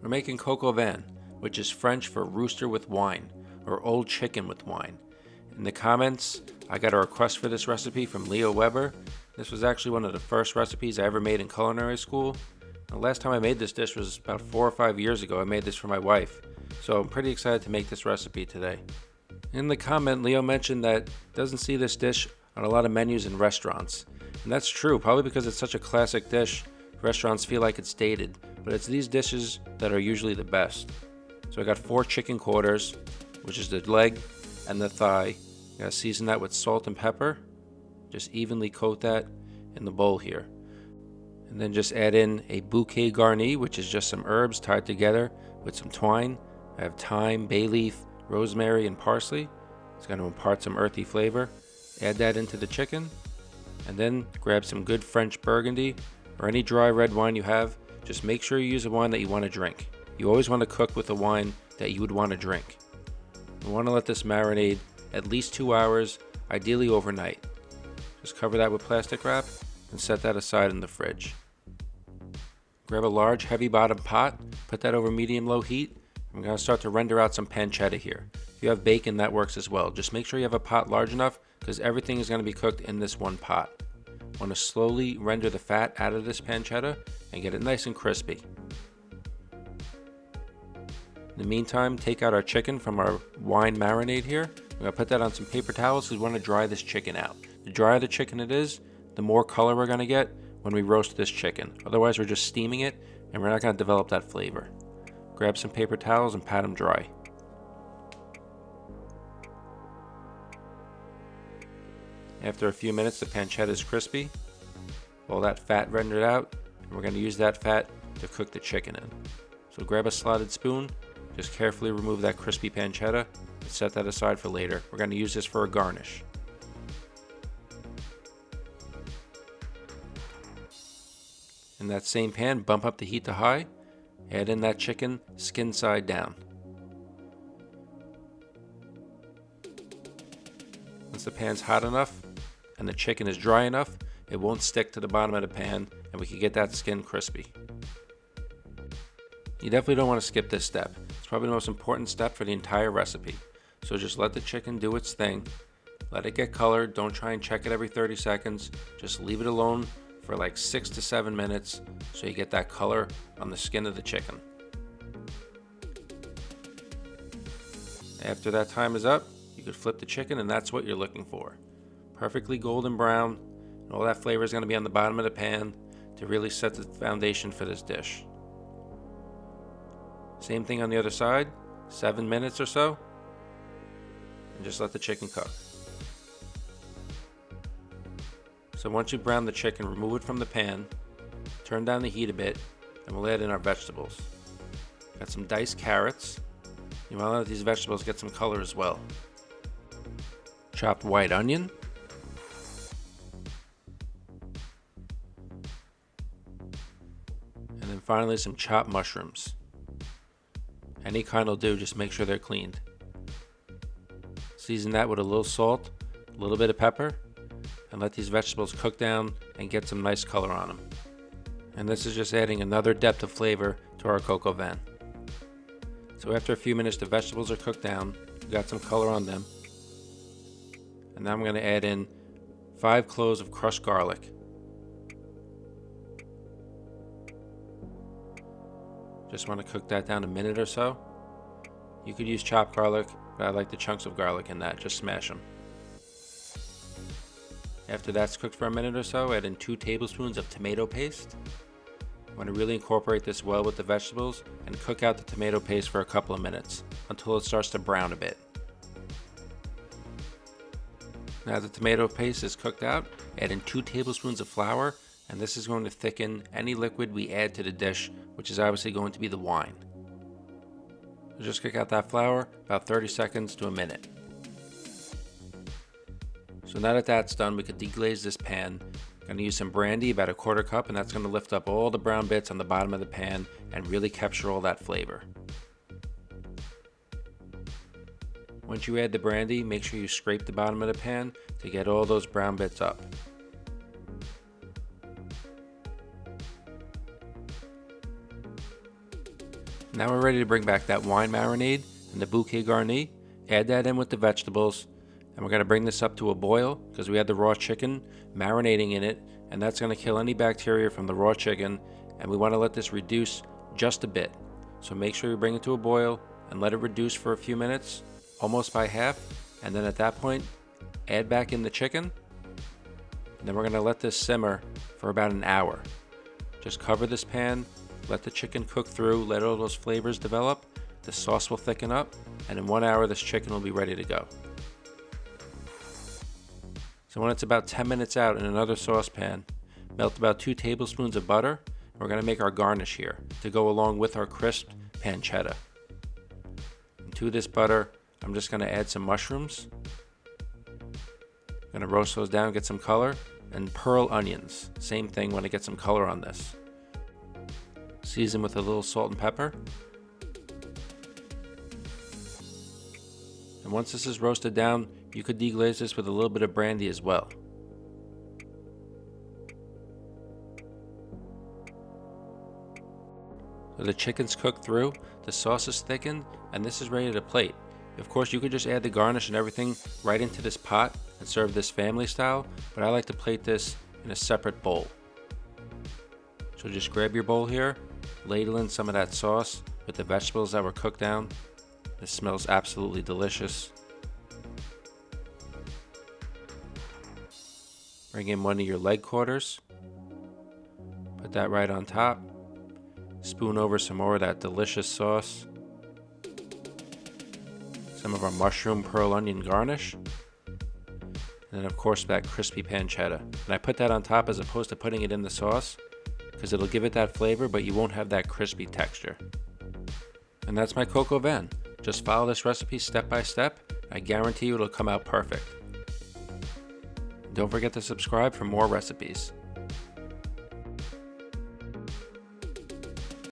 We're making coq au vin, which is French for rooster with wine, or old chicken with wine. In the comments, I got a request for this recipe from Leo Weber. This was actually one of the first recipes I ever made in culinary school. The last time I made this dish was about 4 or 5 years ago. I made this for my wife, so I'm pretty excited to make this recipe today. In the comment, Leo mentioned that doesn't see this dish on a lot of menus in restaurants. And that's true, probably because it's such a classic dish, restaurants feel like it's dated, but it's these dishes that are usually the best. So I got 4 chicken quarters, which is the leg and the thigh. You gotta season that with salt and pepper. Just evenly coat that in the bowl here. And then just add in a bouquet garni, which is just some herbs tied together with some thyme. I have thyme, bay leaf, rosemary, and parsley. It's going to impart some earthy flavor. Add that into the chicken. And then grab some good French burgundy or any dry red wine you have. Just make sure you use a wine that you want to drink. You always want to cook with a wine that you would want to drink. You want to let this marinate at least 2 hours, ideally overnight. Just cover that with plastic wrap and set that aside in the fridge. Grab a large heavy bottom pot, put that over medium-low heat. I'm going to start to render out some pancetta here. If you have bacon, that works as well. Just make sure you have a pot large enough because everything is going to be cooked in this one pot. Want to slowly render the fat out of this pancetta and get it nice and crispy. In the meantime, take out our chicken from our wine marinade here. We're going to put that on some paper towels because we want to dry this chicken out. The drier the chicken it is, the more color we're going to get when we roast this chicken. Otherwise, we're just steaming it and we're not going to develop that flavor. Grab some paper towels and pat them dry. After a few minutes, the pancetta is crispy. All that fat rendered out, and we're going to use that fat to cook the chicken in. So grab a slotted spoon, just carefully remove that crispy pancetta, and set that aside for later. We're going to use this for a garnish. In that same pan, bump up the heat to high. Add in that chicken, skin side down. Once the pan's hot enough and the chicken is dry enough, it won't stick to the bottom of the pan and we can get that skin crispy. You definitely don't want to skip this step. It's probably the most important step for the entire recipe. So just let the chicken do its thing. Let it get colored. Don't try and check it every 30 seconds. Just leave it alone for like 6 to 7 minutes so you get that color on the skin of the chicken. After that time is up, you could flip the chicken and that's what you're looking for. Perfectly golden brown, and all that flavor is going to be on the bottom of the pan to really set the foundation for this dish. Same thing on the other side, 7 minutes or so, and just let the chicken cook. So once you brown the chicken, remove it from the pan, turn down the heat a bit, and we'll add in our vegetables. Got some diced carrots. You want to let these vegetables get some color as well. Chopped white onion. And then finally some chopped mushrooms. Any kind will do, just make sure they're cleaned. Season that with a little salt, a little bit of pepper, and let these vegetables cook down and get some nice color on them. And this is just adding another depth of flavor to our coq au vin. So after a few minutes, the vegetables are cooked down, we got some color on them. And now I'm going to add in 5 cloves of crushed garlic. Just want to cook that down a minute or so. You could use chopped garlic, but I like the chunks of garlic in that, just smash them. After that's cooked for a minute or so, add in 2 tablespoons of tomato paste. I want to really incorporate this well with the vegetables and cook out the tomato paste for a couple of minutes until it starts to brown a bit. Now the tomato paste is cooked out, add in 2 tablespoons of flour, and this is going to thicken any liquid we add to the dish, which is obviously going to be the wine. So just cook out that flour about 30 seconds to a minute. So now that that's done, we could deglaze this pan. I'm going to use some brandy, about a 1/4 cup, and that's going to lift up all the brown bits on the bottom of the pan and really capture all that flavor. Once you add the brandy, make sure you scrape the bottom of the pan to get all those brown bits up. Now we're ready to bring back that wine marinade and the bouquet garni. Add that in with the vegetables, and we're going to bring this up to a boil because we had the raw chicken marinating in it, and that's going to kill any bacteria from the raw chicken, and we want to let this reduce just a bit. So make sure you bring it to a boil and let it reduce for a few minutes, almost by half, and then at that point add back in the chicken, and then we're going to let this simmer for about an hour. Just cover this pan, let the chicken cook through, let all those flavors develop, the sauce will thicken up, and in 1 hour this chicken will be ready to go. So when it's about 10 minutes out, in another saucepan, melt about 2 tablespoons of butter. We're going to make our garnish here to go along with our crisped pancetta. And to this butter, I'm just going to add some mushrooms. I'm going to roast those down, get some color, and pearl onions. Same thing, want to get some color on this. Season with a little salt and pepper. And once this is roasted down, you could deglaze this with a little bit of brandy as well. So the chicken's cooked through, the sauce is thickened, and this is ready to plate. Of course, you could just add the garnish and everything right into this pot and serve this family style, but I like to plate this in a separate bowl. So just grab your bowl here, ladle in some of that sauce with the vegetables that were cooked down. This smells absolutely delicious. Bring in one of your leg quarters. Put that right on top. Spoon over some more of that delicious sauce. Some of our mushroom pearl onion garnish. And then of course that crispy pancetta. And I put that on top as opposed to putting it in the sauce because it'll give it that flavor, but you won't have that crispy texture. And that's my coq au vin. Just follow this recipe step by step. I guarantee you it'll come out perfect. Don't forget to subscribe for more recipes.